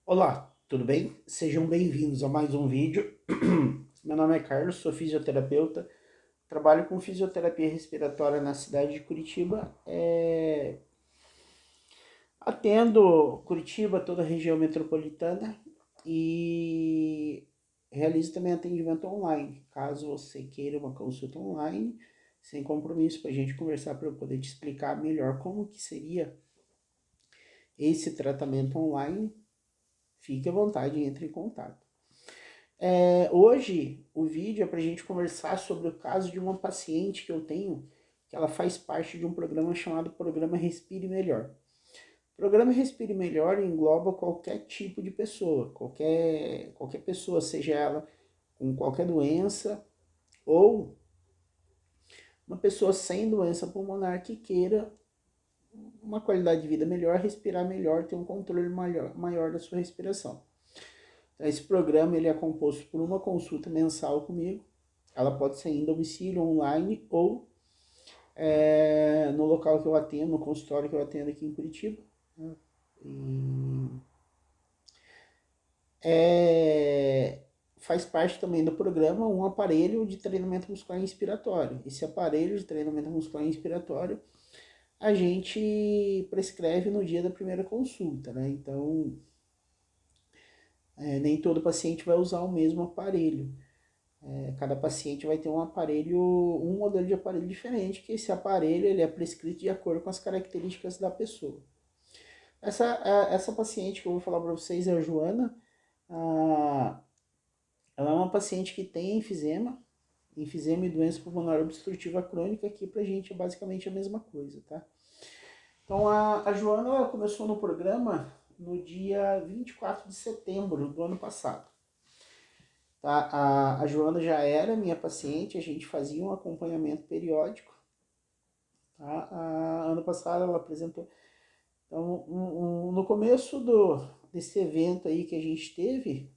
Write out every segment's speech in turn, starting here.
Olá, tudo bem? Sejam bem-vindos a mais um vídeo. Meu nome é Carlos, sou fisioterapeuta, trabalho com fisioterapia respiratória na cidade de Curitiba. Atendo Curitiba, toda a região metropolitana e realizo também atendimento online. Caso você queira uma consulta online, sem compromisso, para a gente conversar, para eu poder te explicar melhor como que seria esse tratamento online, fique à vontade e entre em contato. Hoje o vídeo é para a gente conversar sobre o caso de uma paciente que eu tenho, que ela faz parte de um programa chamado Programa Respire Melhor. O Programa Respire Melhor engloba qualquer tipo de pessoa, qualquer pessoa, seja ela com qualquer doença ou uma pessoa sem doença pulmonar que queira uma qualidade de vida melhor, respirar melhor, ter um controle maior da sua respiração. Então, esse programa ele é composto por uma consulta mensal comigo. Ela pode ser em domicílio, online ou no local que eu atendo, no consultório que eu atendo aqui em Curitiba. E, faz parte também do programa um aparelho de treinamento muscular inspiratório. Esse aparelho de treinamento muscular inspiratório a gente prescreve no dia da primeira consulta, né? Então, nem todo paciente vai usar o mesmo aparelho. Cada paciente vai ter um aparelho, um modelo de aparelho diferente, que esse aparelho ele é prescrito de acordo com as características da pessoa. Essa paciente que eu vou falar para vocês é a Joana. Ela é uma paciente que tem enfisema e doença pulmonar obstrutiva crônica, que pra gente é basicamente a mesma coisa, tá? Então a Joana ela começou no programa no dia 24 de setembro do ano passado. Tá? A Joana já era minha paciente, a gente fazia um acompanhamento periódico. Tá? Ano passado ela apresentou. Então, no começo desse evento aí que a gente teve,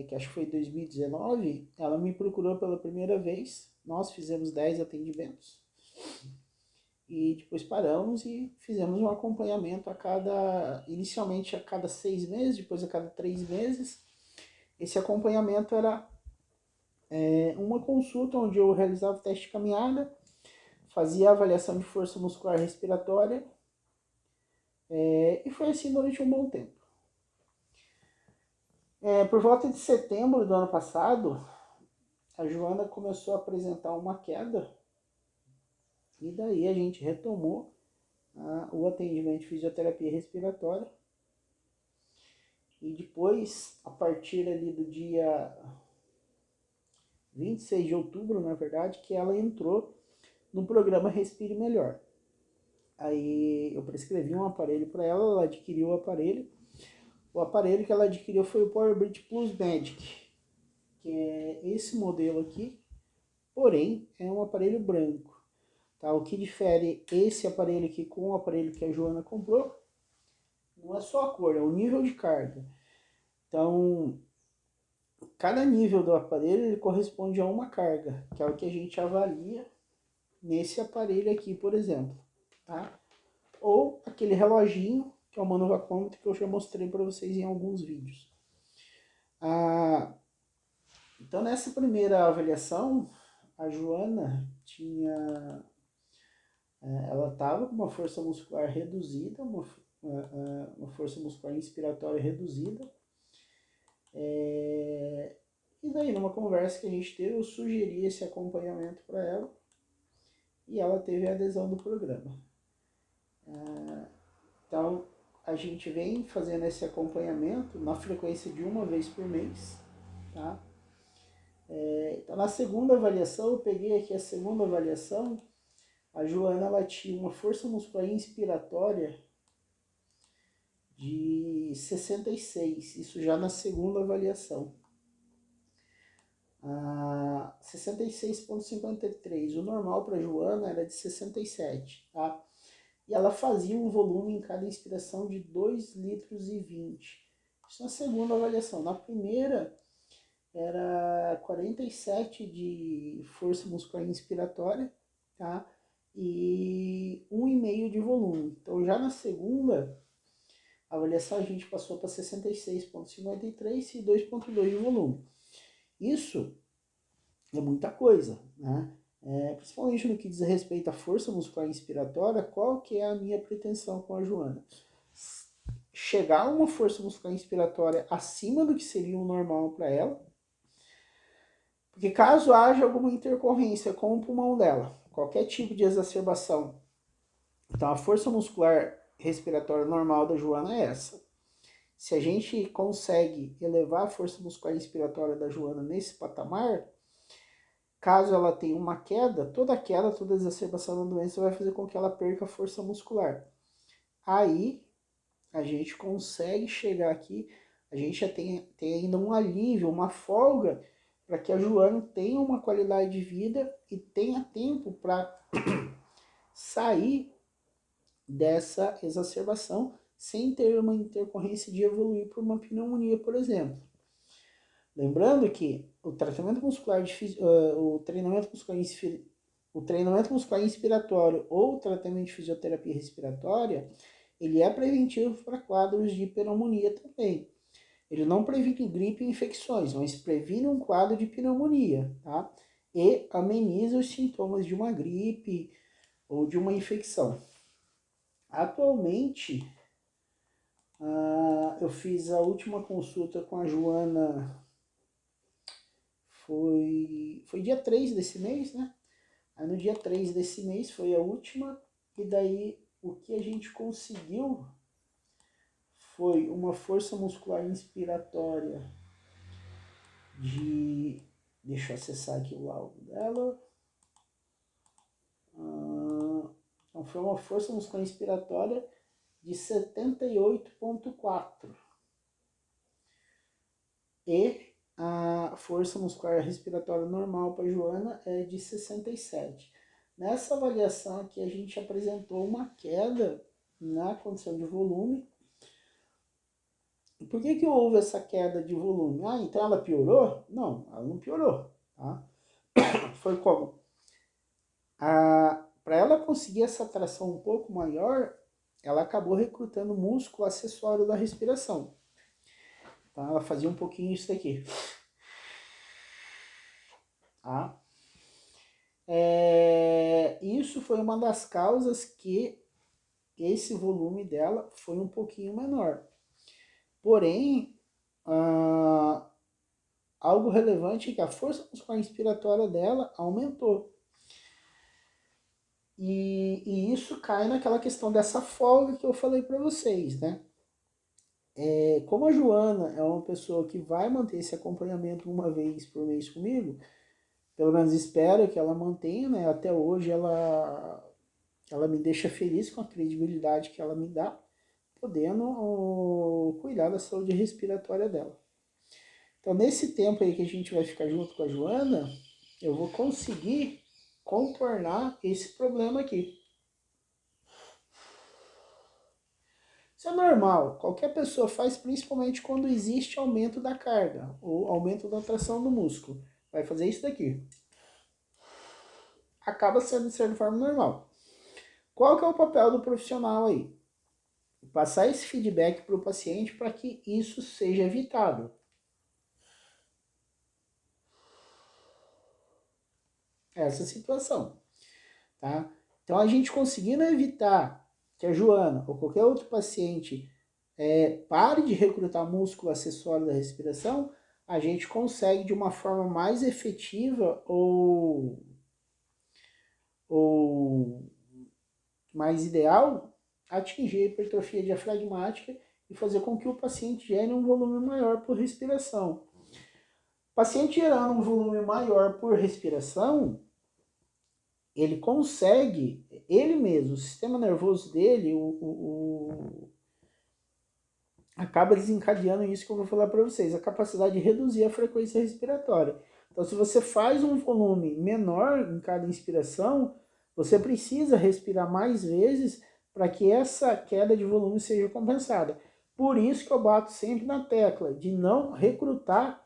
que acho que foi 2019, ela me procurou pela primeira vez. Nós fizemos 10 atendimentos. E depois paramos e fizemos um acompanhamento inicialmente a cada 6 meses, depois a cada 3 meses. Esse acompanhamento era uma consulta onde eu realizava o teste de caminhada, fazia a avaliação de força muscular respiratória, e foi assim durante um bom tempo. Por volta de setembro do ano passado, a Joana começou a apresentar uma queda, e daí a gente retomou o atendimento de fisioterapia respiratória. E depois, a partir ali do dia 26 de outubro, na verdade, que ela entrou no programa Respire Melhor. Aí eu prescrevi um aparelho para ela, ela adquiriu o aparelho. O aparelho que ela adquiriu foi o PowerBridge Plus Magic, que é esse modelo aqui, porém é um aparelho branco. Tá? O que difere esse aparelho aqui com o aparelho que a Joana comprou não é só a cor, é o nível de carga. Então, cada nível do aparelho ele corresponde a uma carga, que é o que a gente avalia nesse aparelho aqui, por exemplo. Tá? Ou aquele reloginho, que é o manovacômetro que eu já mostrei para vocês em alguns vídeos. Então, nessa primeira avaliação, a Joana ela estava com uma força muscular reduzida, uma força muscular inspiratória reduzida. E daí, numa conversa que a gente teve, eu sugeri esse acompanhamento para ela e ela teve a adesão do programa. Então, a gente vem fazendo esse acompanhamento na frequência de uma vez por mês, tá? Então, na segunda avaliação, eu peguei aqui a segunda avaliação, a Joana ela tinha uma força muscular inspiratória de 66, isso já na segunda avaliação. 66,53, o normal para a Joana era de 67, tá? E ela fazia um volume em cada inspiração de 2,20 litros. Isso na segunda avaliação. Na primeira, era 47 de força muscular inspiratória, tá? E 1,5 de volume. Então, já na segunda, a avaliação a gente passou para 66,53 e 2,2 de volume. Isso é muita coisa, né? Principalmente no que diz respeito à força muscular inspiratória, qual que é a minha pretensão com a Joana? Chegar a uma força muscular inspiratória acima do que seria o normal para ela, porque caso haja alguma intercorrência com o pulmão dela, qualquer tipo de exacerbação, então a força muscular respiratória normal da Joana é essa. Se a gente consegue elevar a força muscular inspiratória da Joana nesse patamar, caso ela tenha uma queda, toda exacerbação da doença vai fazer com que ela perca a força muscular. Aí a gente consegue chegar aqui, a gente já tem ainda um alívio, uma folga, para que a Joana tenha uma qualidade de vida e tenha tempo para sair dessa exacerbação sem ter uma intercorrência de evoluir por uma pneumonia, por exemplo. Lembrando que o treinamento muscular inspiratório ou o tratamento de fisioterapia respiratória, ele é preventivo para quadros de pneumonia também. Ele não previne gripe e infecções, mas previne um quadro de pneumonia, tá? E ameniza os sintomas de uma gripe ou de uma infecção. Atualmente, eu fiz a última consulta com a Joana, foi dia 3 desse mês, né? Aí no dia 3 desse mês foi a última, e daí o que a gente conseguiu foi uma força muscular inspiratória de... Deixa eu acessar aqui o laudo dela. Então foi uma força muscular inspiratória de 78,4. E a força muscular respiratória normal para a Joana é de 67. Nessa avaliação aqui a gente apresentou uma queda na condição de volume. Por que houve essa queda de volume? Então ela piorou? Não, ela não piorou. Tá? Foi como? Para ela conseguir essa tração um pouco maior, ela acabou recrutando músculo acessório da respiração. Então ela fazia um pouquinho isso daqui. Tá? Isso foi uma das causas que esse volume dela foi um pouquinho menor. Porém, algo relevante é que a força muscular inspiratória dela aumentou. E isso cai naquela questão dessa folga que eu falei para vocês, né? Como a Joana é uma pessoa que vai manter esse acompanhamento uma vez por mês comigo, pelo menos espero que ela mantenha, né? Até hoje ela me deixa feliz com a credibilidade que ela me dá, podendo cuidar da saúde respiratória dela. Então, nesse tempo aí que a gente vai ficar junto com a Joana, eu vou conseguir contornar esse problema aqui. Isso é normal, qualquer pessoa faz, principalmente quando existe aumento da carga ou aumento da tração do músculo. Vai fazer isso daqui. Acaba sendo de certa forma normal. Qual que é o papel do profissional aí? Passar esse feedback para o paciente para que isso seja evitado. Essa situação, tá? Então a gente conseguindo evitar que a Joana ou qualquer outro paciente pare de recrutar músculo acessório da respiração, a gente consegue de uma forma mais efetiva ou mais ideal atingir a hipertrofia diafragmática e fazer com que o paciente gere um volume maior por respiração. O paciente gerando um volume maior por respiração, ele consegue, ele mesmo, o sistema nervoso dele, acaba desencadeando isso que eu vou falar para vocês, a capacidade de reduzir a frequência respiratória. Então, se você faz um volume menor em cada inspiração, você precisa respirar mais vezes para que essa queda de volume seja compensada. Por isso que eu bato sempre na tecla de não recrutar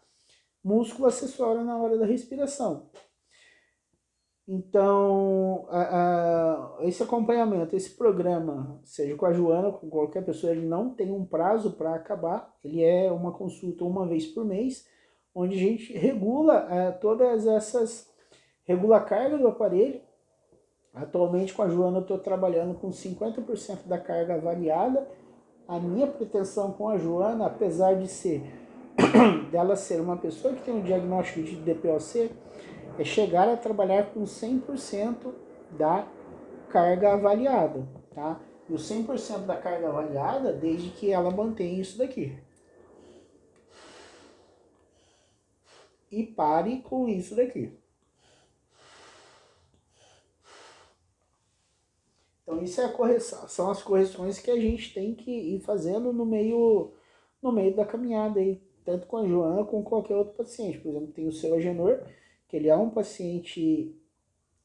músculo acessório na hora da respiração. Então, esse acompanhamento, esse programa, seja com a Joana, com qualquer pessoa, ele não tem um prazo para acabar, ele é uma consulta uma vez por mês, onde a gente regula todas essas, regula a carga do aparelho. Atualmente com a Joana eu estou trabalhando com 50% da carga avaliada. A minha pretensão com a Joana, apesar de ser dela ser uma pessoa que tem um diagnóstico de DPOC, é chegar a trabalhar com 100% da carga avaliada, tá? E o 100% da carga avaliada desde que ela mantenha isso daqui. E pare com isso daqui. Então isso é a correção, são as correções que a gente tem que ir fazendo no meio da caminhada aí, tanto com a Joana como com qualquer outro paciente. Por exemplo, tem o seu Agenor, que ele é um paciente,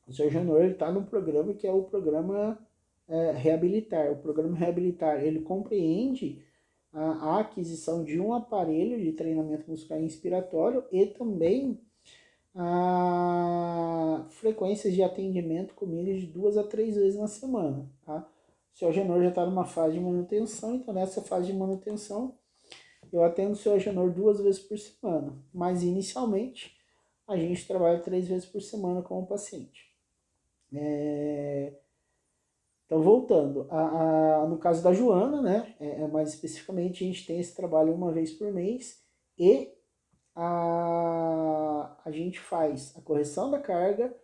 o seu Agenor ele está num programa que é o programa Reabilitar. O programa Reabilitar, ele compreende a aquisição de um aparelho de treinamento muscular inspiratório e também a frequências de atendimento comigo de 2 a 3 vezes na semana, tá? O seu Agenor já está numa fase de manutenção, então nessa fase de manutenção eu atendo o seu Agenor 2 vezes por semana, mas inicialmente a gente trabalha 3 vezes por semana com o paciente. Então voltando, no caso da Joana, né, mais especificamente a gente tem esse trabalho uma vez por mês e a gente faz a correção da carga,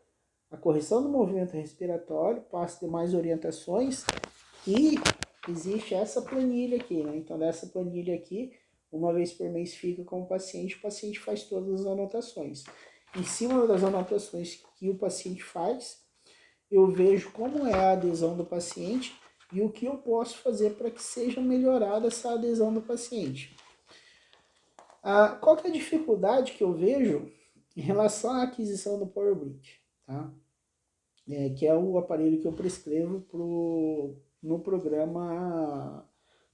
a correção do movimento respiratório, passa demais orientações e existe essa planilha aqui, né? Então dessa planilha aqui, uma vez por mês fica com o paciente faz todas as anotações. Em cima das anotações que o paciente faz, eu vejo como é a adesão do paciente e o que eu posso fazer para que seja melhorada essa adesão do paciente. Qual que é a dificuldade que eu vejo em relação à aquisição do PowerBridge, tá? Que é o aparelho que eu prescrevo no programa,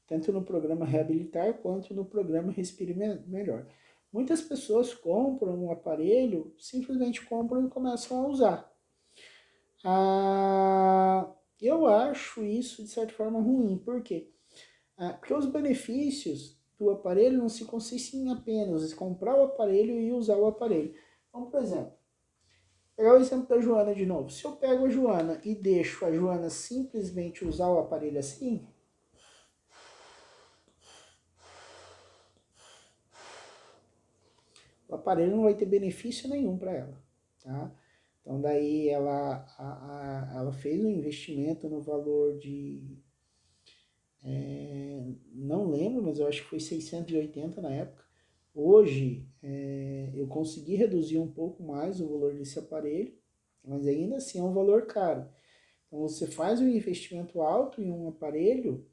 tanto no programa Reabilitar quanto no programa Respire Melhor. Muitas pessoas compram um aparelho, simplesmente compram e começam a usar. Eu acho isso de certa forma ruim, por quê? Porque os benefícios do aparelho não se consistem em apenas comprar o aparelho e usar o aparelho. Então, por exemplo, pegar o exemplo da Joana de novo. Se eu pego a Joana e deixo a Joana simplesmente usar o aparelho assim, o aparelho não vai ter benefício nenhum para ela, tá? Então daí ela fez um investimento no valor de, não lembro, mas eu acho que foi 680 na época. Hoje eu consegui reduzir um pouco mais o valor desse aparelho, mas ainda assim é um valor caro. Então você faz um investimento alto em um aparelho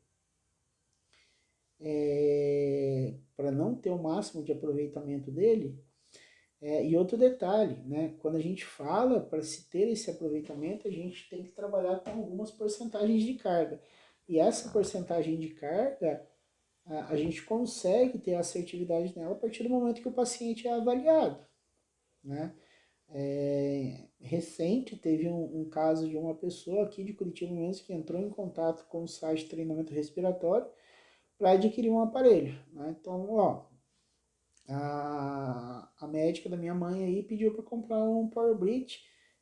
para não ter o máximo de aproveitamento dele. E outro detalhe, né? Quando a gente fala para se ter esse aproveitamento, a gente tem que trabalhar com algumas porcentagens de carga. E essa porcentagem de carga, a gente consegue ter assertividade nela a partir do momento que o paciente é avaliado, né? Recente teve um caso de uma pessoa aqui de Curitiba mesmo que entrou em contato com o site de treinamento respiratório para adquirir um aparelho, né? Então, ó, a médica da minha mãe aí pediu para comprar um PowerBridge.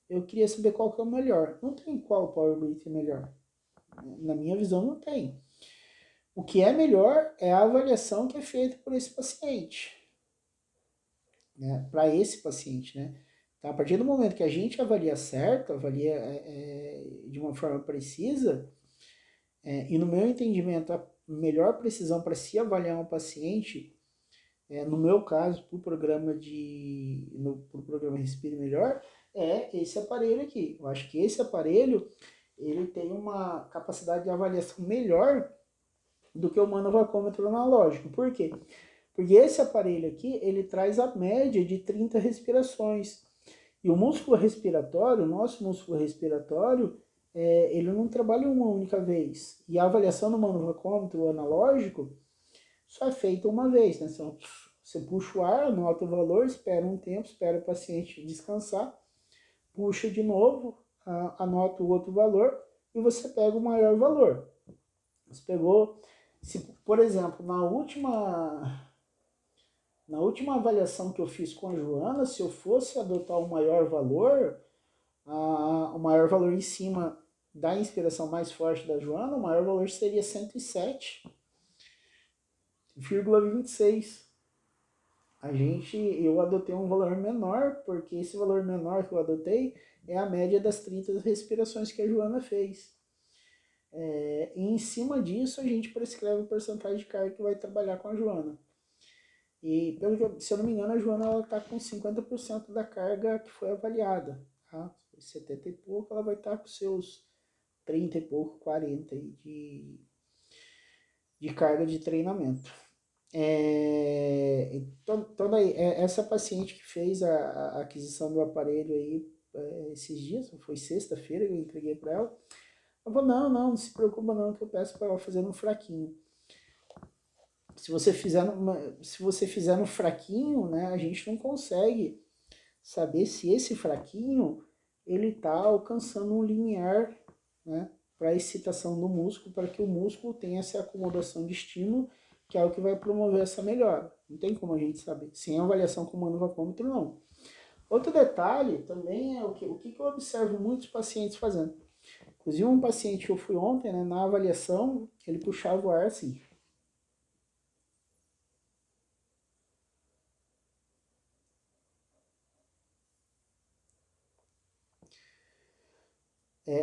Eu queria saber qual que é o melhor. Não tem qual PowerBridge é melhor. Na minha visão, não tem. O que é melhor é a avaliação que é feita por esse paciente, né? Para esse paciente, né? Então, a partir do momento que a gente avalia certo, avalia de uma forma precisa, e no meu entendimento, a melhor precisão para se avaliar um paciente, no meu caso, para o programa Respire Melhor, é esse aparelho aqui. Eu acho que esse aparelho ele tem uma capacidade de avaliação melhor do que o manovacômetro analógico. Por quê? Porque esse aparelho aqui, ele traz a média de 30 respirações. E o músculo respiratório, o nosso músculo respiratório, ele não trabalha uma única vez. E a avaliação do manovacômetro analógico só é feita uma vez, né? Então, você puxa o ar, anota o valor, espera um tempo, espera o paciente descansar, puxa de novo, anota o outro valor e você pega o maior valor. Você pegou, se, por exemplo, na última avaliação que eu fiz com a Joana, se eu fosse adotar o maior valor, o maior valor em cima da inspiração mais forte da Joana, o maior valor seria 107,26. Eu adotei um valor menor, porque esse valor menor que eu adotei é a média das 30 respirações que a Joana fez. E em cima disso, a gente prescreve o porcentagem de carga que vai trabalhar com a Joana. E, se eu não me engano, a Joana está com 50% da carga que foi avaliada. Tá? 70 e pouco, ela vai estar com seus 30 e pouco, 40 de carga de treinamento. Então daí, essa paciente que fez a aquisição do aparelho aí esses dias, foi sexta-feira que eu entreguei para ela, ela falou, não se preocupa não, que eu peço para ela fazer no fraquinho. Se você fizer no fraquinho, né, a gente não consegue saber se esse fraquinho ele está alcançando um limiar, né, para a excitação do músculo, para que o músculo tenha essa acomodação de estímulo, que é o que vai promover essa melhora. Não tem como a gente saber. Sem avaliação com o manovacômetro, não. Outro detalhe também é o que eu observo muitos pacientes fazendo. Inclusive um paciente que eu fui ontem, né, na avaliação, ele puxava o ar assim.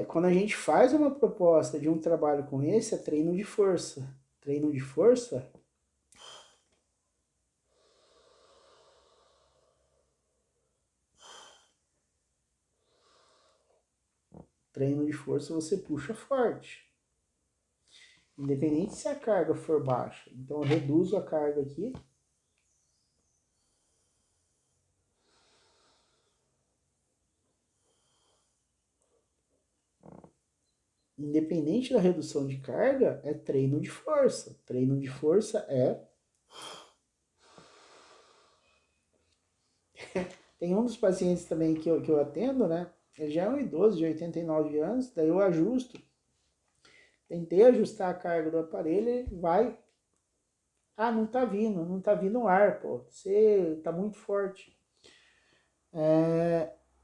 Quando a gente faz uma proposta de um trabalho com esse, é treino de força. Treino de força você puxa forte. Independente se a carga for baixa. Então eu reduzo a carga aqui. Independente da redução de carga, é treino de força. Treino de força é... Tem um dos pacientes também que eu atendo, né? Ele já é um idoso de 89 anos, daí eu ajusto. Tentei ajustar a carga do aparelho, ele vai... não tá vindo ar, pô. Você tá muito forte.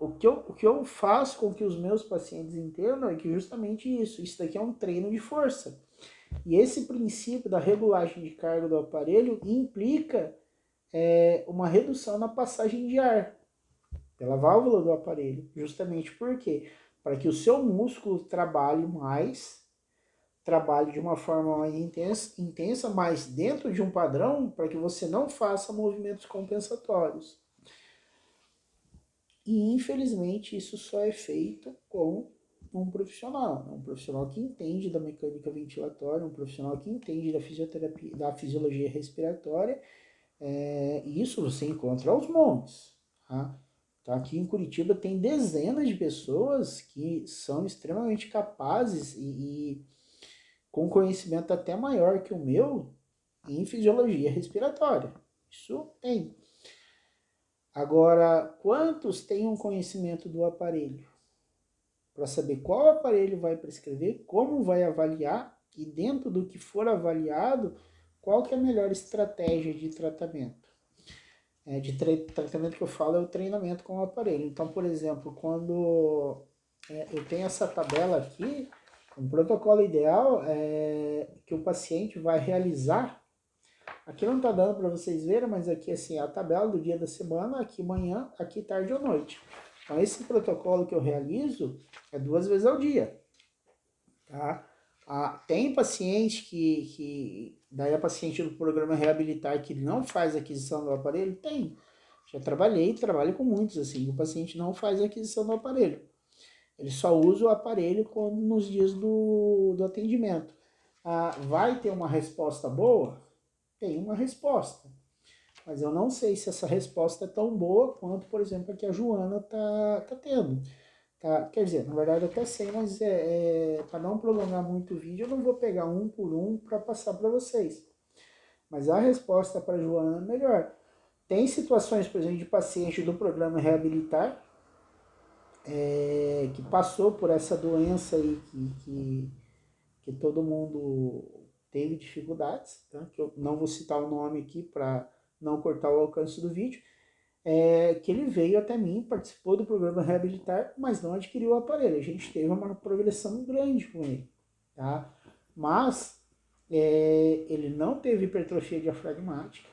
O que eu faço com que os meus pacientes entendam é que justamente isso daqui é um treino de força. E esse princípio da regulagem de carga do aparelho implica uma redução na passagem de ar pela válvula do aparelho. Justamente por quê? Para que o seu músculo trabalhe mais, trabalhe de uma forma mais intensa, mas dentro de um padrão, para que você não faça movimentos compensatórios. E infelizmente isso só é feito com um profissional que entende da mecânica ventilatória, um profissional que entende da fisioterapia, da fisiologia respiratória, e isso você encontra aos montes. Tá? Então, aqui em Curitiba tem dezenas de pessoas que são extremamente capazes e com conhecimento até maior que o meu em fisiologia respiratória. Isso tem. Agora, quantos têm um conhecimento do aparelho? Para saber qual aparelho vai prescrever, como vai avaliar e dentro do que for avaliado, qual que é a melhor estratégia de tratamento. Tratamento que eu falo é o treinamento com o aparelho. Então, por exemplo, quando eu tenho essa tabela aqui, um protocolo ideal é que o paciente vai realizar. Aqui não está dando para vocês verem, mas aqui assim, a tabela do dia da semana, aqui manhã, aqui tarde ou noite. Então esse protocolo que eu realizo é 2 vezes ao dia. Tá? Tem paciente daí a paciente do programa Reabilitar que não faz aquisição do aparelho? Tem. Já trabalho com muitos assim, o paciente não faz aquisição do aparelho. Ele só usa o aparelho nos dias do atendimento. Vai ter uma resposta boa? Tem uma resposta. Mas eu não sei se essa resposta é tão boa quanto, por exemplo, a que a Joana tá tendo. Tá? Quer dizer, na verdade eu até sei, mas para não prolongar muito o vídeo, eu não vou pegar um por um para passar para vocês. Mas a resposta para a Joana é melhor. Tem situações, por exemplo, de paciente do programa Reabilitar, que passou por essa doença aí que todo mundo teve dificuldades, tá? Que eu não vou citar o nome aqui para não cortar o alcance do vídeo, que ele veio até mim, participou do programa Reabilitar, mas não adquiriu o aparelho. A gente teve uma progressão grande com ele, tá? Mas ele não teve hipertrofia diafragmática.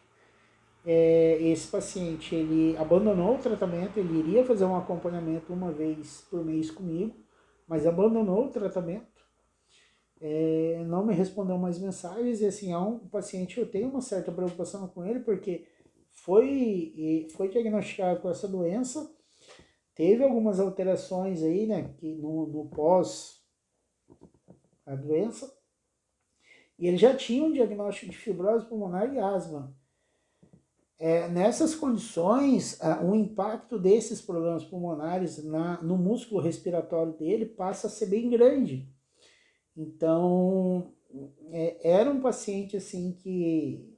Esse paciente, ele abandonou o tratamento, ele iria fazer um acompanhamento uma vez por mês comigo, mas abandonou o tratamento, não me respondeu mais mensagens, e assim, é um paciente, eu tenho uma certa preocupação com ele, porque foi diagnosticado com essa doença, teve algumas alterações aí, né, que no pós a doença, e ele já tinha um diagnóstico de fibrose pulmonar e asma. Nessas condições, o impacto desses problemas pulmonares no músculo respiratório dele passa a ser bem grande. Então, era um paciente assim que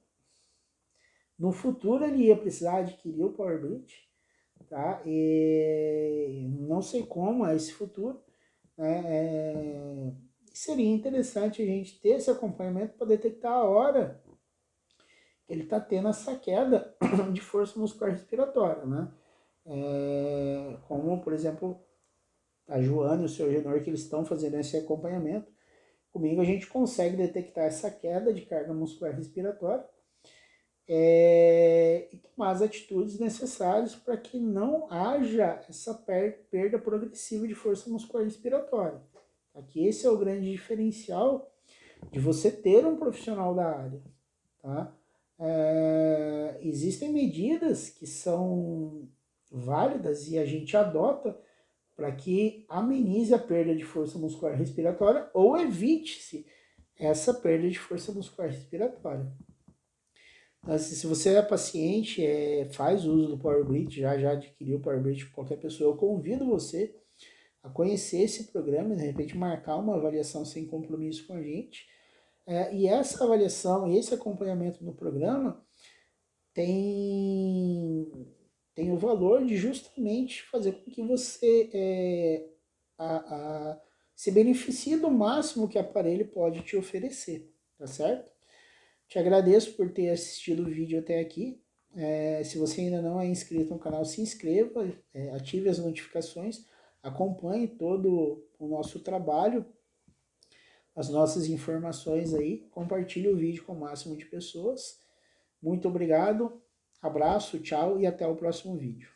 no futuro ele ia precisar adquirir o Power Bridge, tá? E não sei como é esse futuro, né? Seria interessante a gente ter esse acompanhamento para detectar a hora que ele está tendo essa queda de força muscular respiratória, né? Como, por exemplo, a Joana e o seu Genor, que eles estão fazendo esse acompanhamento. Comigo a gente consegue detectar essa queda de carga muscular respiratória e tomar as atitudes necessárias para que não haja essa perda progressiva de força muscular respiratória. Aqui esse é o grande diferencial de você ter um profissional da área, tá? Existem medidas que são válidas e a gente adota para que amenize a perda de força muscular respiratória ou evite-se essa perda de força muscular respiratória. Então, se você é paciente, faz uso do Power Bridge, já adquiriu o Power Bridge com qualquer pessoa, eu convido você a conhecer esse programa e de repente marcar uma avaliação sem compromisso com a gente. E essa avaliação e esse acompanhamento no programa tem o valor de justamente fazer com que você se beneficie do máximo que o aparelho pode te oferecer, tá certo? Te agradeço por ter assistido o vídeo até aqui. Se você ainda não é inscrito no canal, se inscreva, ative as notificações, acompanhe todo o nosso trabalho, as nossas informações aí, compartilhe o vídeo com o máximo de pessoas. Muito obrigado, abraço, tchau e até o próximo vídeo.